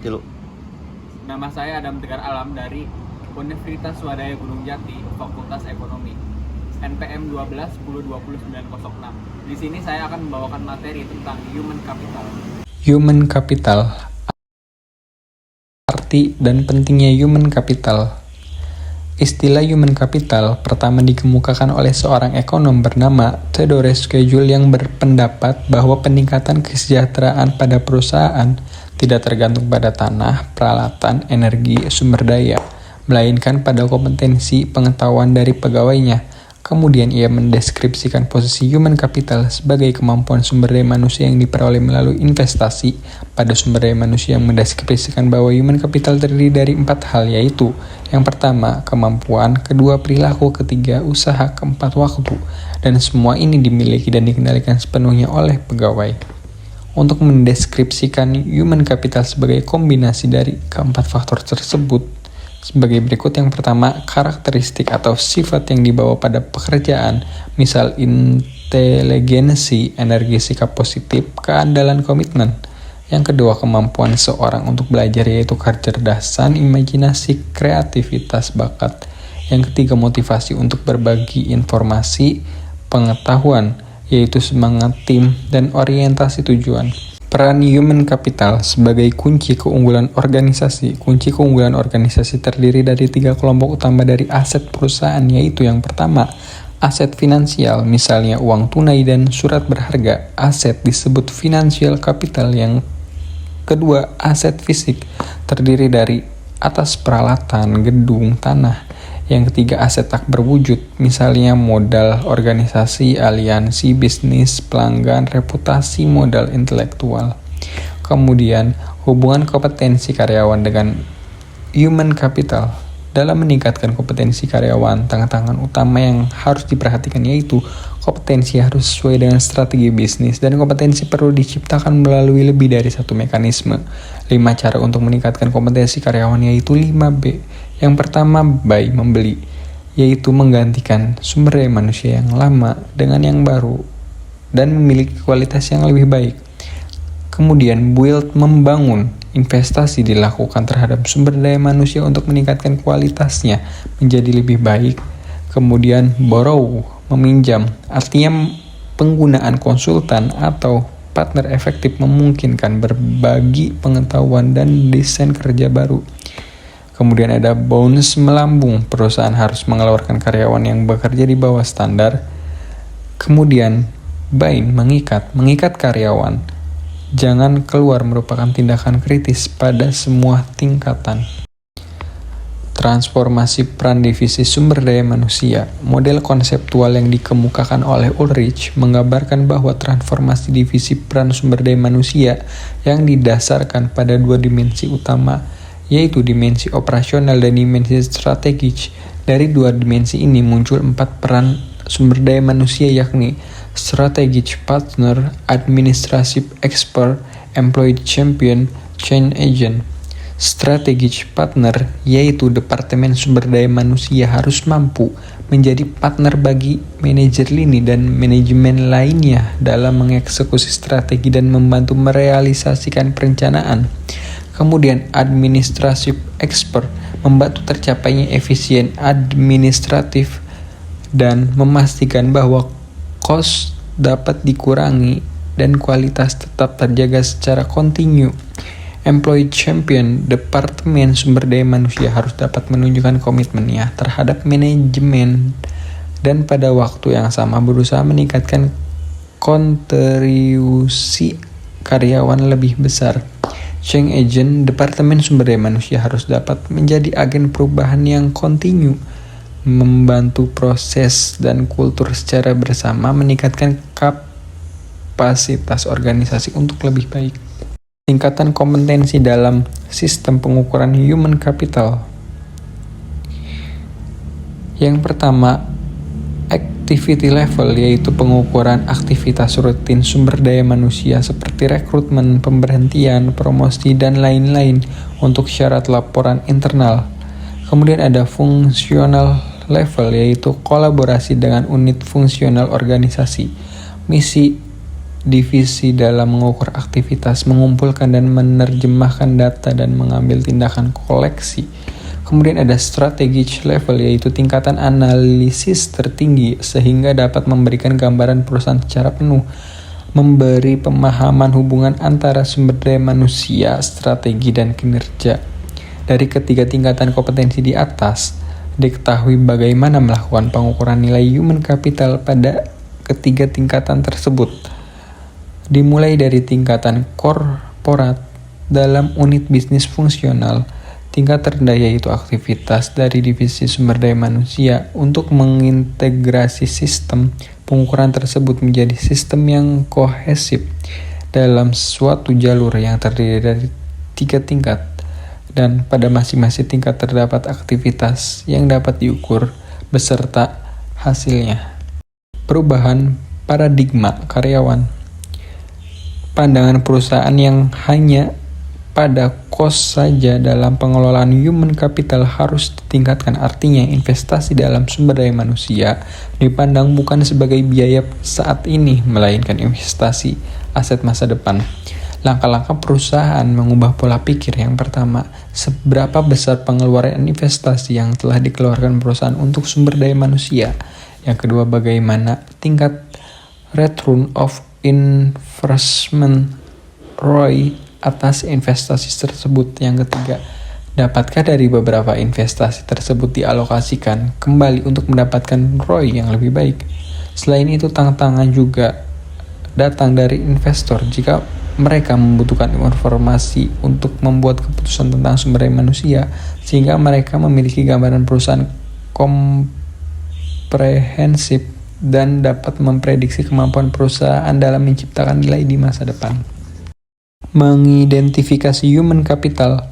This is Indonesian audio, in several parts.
Tilu. Nama saya Adam Tegar Alam dari Universitas Swadaya Gunung Jati, Fakultas Ekonomi. NPM 12 10 20 906. Di sini saya akan membawakan materi tentang human capital. Human capital. Arti dan pentingnya human capital. Istilah human capital pertama dikemukakan oleh seorang ekonom bernama Theodore Schedule yang berpendapat bahwa peningkatan kesejahteraan pada perusahaan tidak tergantung pada tanah, peralatan, energi, sumber daya, melainkan pada kompetensi pengetahuan dari pegawainya. Kemudian ia mendeskripsikan posisi human capital sebagai kemampuan sumber daya manusia yang diperoleh melalui investasi pada sumber daya manusia, yang mendeskripsikan bahwa human capital terdiri dari 4 hal, yaitu yang pertama, kemampuan, kedua, perilaku, ketiga, usaha, keempat, waktu, dan semua ini dimiliki dan dikendalikan sepenuhnya oleh pegawai. Untuk mendeskripsikan human capital sebagai kombinasi dari keempat faktor tersebut sebagai berikut. Yang pertama, karakteristik atau sifat yang dibawa pada pekerjaan, misal inteligensi, energi, sikap positif, keandalan, komitmen. Yang kedua, kemampuan seorang untuk belajar, yaitu kecerdasan, imajinasi, kreativitas, bakat. Yang ketiga, motivasi untuk berbagi informasi, pengetahuan, yaitu semangat tim dan orientasi tujuan. Peran human capital sebagai kunci keunggulan organisasi. Kunci keunggulan organisasi terdiri dari 3 kelompok utama dari aset perusahaan, yaitu yang pertama, aset finansial, misalnya uang tunai dan surat berharga. Aset disebut financial capital. Yang kedua, aset fisik, terdiri dari atas peralatan, gedung, tanah. Yang ketiga, aset tak berwujud, misalnya modal organisasi, aliansi, bisnis, pelanggan, reputasi, modal intelektual. Kemudian, hubungan kompetensi karyawan dengan human capital. Dalam meningkatkan kompetensi karyawan, tantangan utama yang harus diperhatikan yaitu kompetensi harus sesuai dengan strategi bisnis, dan kompetensi perlu diciptakan melalui lebih dari satu mekanisme. 5 cara untuk meningkatkan kompetensi karyawan yaitu 5B. Yang pertama, buy, membeli, yaitu menggantikan sumber daya manusia yang lama dengan yang baru dan memiliki kualitas yang lebih baik. Kemudian build, membangun, investasi dilakukan terhadap sumber daya manusia untuk meningkatkan kualitasnya menjadi lebih baik. Kemudian borrow, meminjam, artinya penggunaan konsultan atau partner efektif memungkinkan berbagi pengetahuan dan desain kerja baru. Kemudian ada bonus, melambung, perusahaan harus mengeluarkan karyawan yang bekerja di bawah standar. Kemudian bind, mengikat karyawan. Jangan keluar merupakan tindakan kritis pada semua tingkatan. Transformasi peran divisi sumber daya manusia. Model konseptual yang dikemukakan oleh Ulrich menggambarkan bahwa transformasi divisi peran sumber daya manusia yang didasarkan pada 2 dimensi utama, yaitu dimensi operasional dan dimensi strategis. Dari 2 dimensi ini muncul 4 peran sumber daya manusia, yakni strategic partner, administrative expert, employee champion, change agent. Strategic partner, yaitu departemen sumber daya manusia harus mampu menjadi partner bagi manajer lini dan manajemen lainnya dalam mengeksekusi strategi dan membantu merealisasikan perencanaan. Kemudian administrative expert, membantu tercapainya efisien administratif dan memastikan bahwa cost dapat dikurangi dan kualitas tetap terjaga secara kontinu. Employee champion, departemen sumber daya manusia harus dapat menunjukkan komitmennya terhadap manajemen dan pada waktu yang sama berusaha meningkatkan kontribusi karyawan lebih besar. Change agent, departemen sumber daya manusia harus dapat menjadi agen perubahan yang kontinu, membantu proses dan kultur secara bersama, meningkatkan kapasitas organisasi untuk lebih baik. Tingkatan kompetensi dalam sistem pengukuran human capital. Yang pertama, activity level, yaitu pengukuran aktivitas rutin sumber daya manusia seperti rekrutmen, pemberhentian, promosi, dan lain-lain untuk syarat laporan internal. Kemudian ada functional level, yaitu kolaborasi dengan unit fungsional organisasi, misi divisi dalam mengukur aktivitas, mengumpulkan dan menerjemahkan data dan mengambil tindakan koleksi. Kemudian ada strategic level, yaitu tingkatan analisis tertinggi sehingga dapat memberikan gambaran perusahaan secara penuh, memberi pemahaman hubungan antara sumber daya manusia, strategi, dan kinerja. Dari ketiga tingkatan kompetensi di atas, diketahui bagaimana melakukan pengukuran nilai human capital pada ketiga tingkatan tersebut. Dimulai dari tingkatan korporat dalam unit bisnis fungsional, tingkat terendah yaitu aktivitas dari divisi sumber daya manusia untuk mengintegrasi sistem pengukuran tersebut menjadi sistem yang kohesif dalam suatu jalur yang terdiri dari 3 tingkat, dan pada masing-masing tingkat terdapat aktivitas yang dapat diukur beserta hasilnya. Perubahan paradigma karyawan. Pandangan perusahaan yang hanya pada cost saja dalam pengelolaan human capital harus ditingkatkan. Artinya investasi dalam sumber daya manusia dipandang bukan sebagai biaya saat ini, melainkan investasi aset masa depan. Langkah-langkah perusahaan mengubah pola pikir. Yang pertama, seberapa besar pengeluaran investasi yang telah dikeluarkan perusahaan untuk sumber daya manusia. Yang kedua, bagaimana tingkat return of investment ROI atas investasi tersebut. Yang ketiga, dapatkah dari beberapa investasi tersebut dialokasikan kembali untuk mendapatkan ROI yang lebih baik? Selain itu, tantangan juga datang dari investor jika mereka membutuhkan informasi untuk membuat keputusan tentang sumber daya manusia, sehingga mereka memiliki gambaran perusahaan komprehensif dan dapat memprediksi kemampuan perusahaan dalam menciptakan nilai di masa depan. Mengidentifikasi human capital.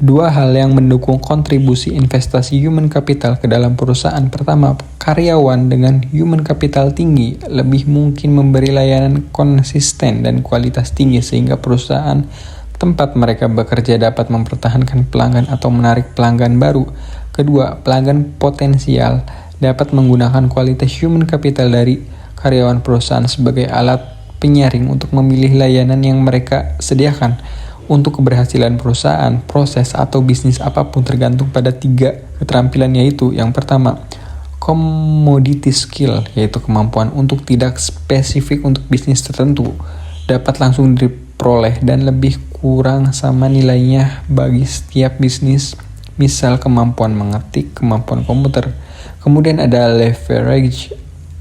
2 hal yang mendukung kontribusi investasi human capital ke dalam perusahaan. Pertama, karyawan dengan human capital tinggi lebih mungkin memberi layanan konsisten dan kualitas tinggi sehingga perusahaan tempat mereka bekerja dapat mempertahankan pelanggan atau menarik pelanggan baru. Kedua, pelanggan potensial dapat menggunakan kualitas human capital dari karyawan perusahaan sebagai alat penyaring untuk memilih layanan yang mereka sediakan. Untuk keberhasilan perusahaan, proses atau bisnis apapun tergantung pada 3 keterampilan, yaitu yang pertama, commodity skill, yaitu kemampuan untuk tidak spesifik untuk bisnis tertentu, dapat langsung diperoleh dan lebih kurang sama nilainya bagi setiap bisnis, misal kemampuan mengetik, kemampuan komputer. Kemudian ada leverage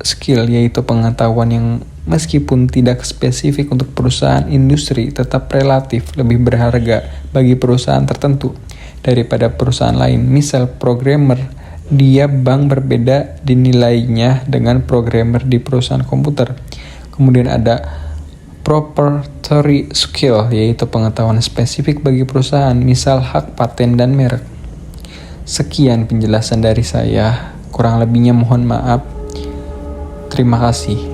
skill, yaitu pengetahuan yang meskipun tidak spesifik untuk perusahaan industri tetap relatif lebih berharga bagi perusahaan tertentu daripada perusahaan lain. Misal programmer di bank berbeda dinilainya dengan programmer di perusahaan komputer. Kemudian ada proprietary skill, yaitu pengetahuan spesifik bagi perusahaan, misal hak paten dan merek. Sekian penjelasan dari saya, kurang lebihnya mohon maaf. Terima kasih.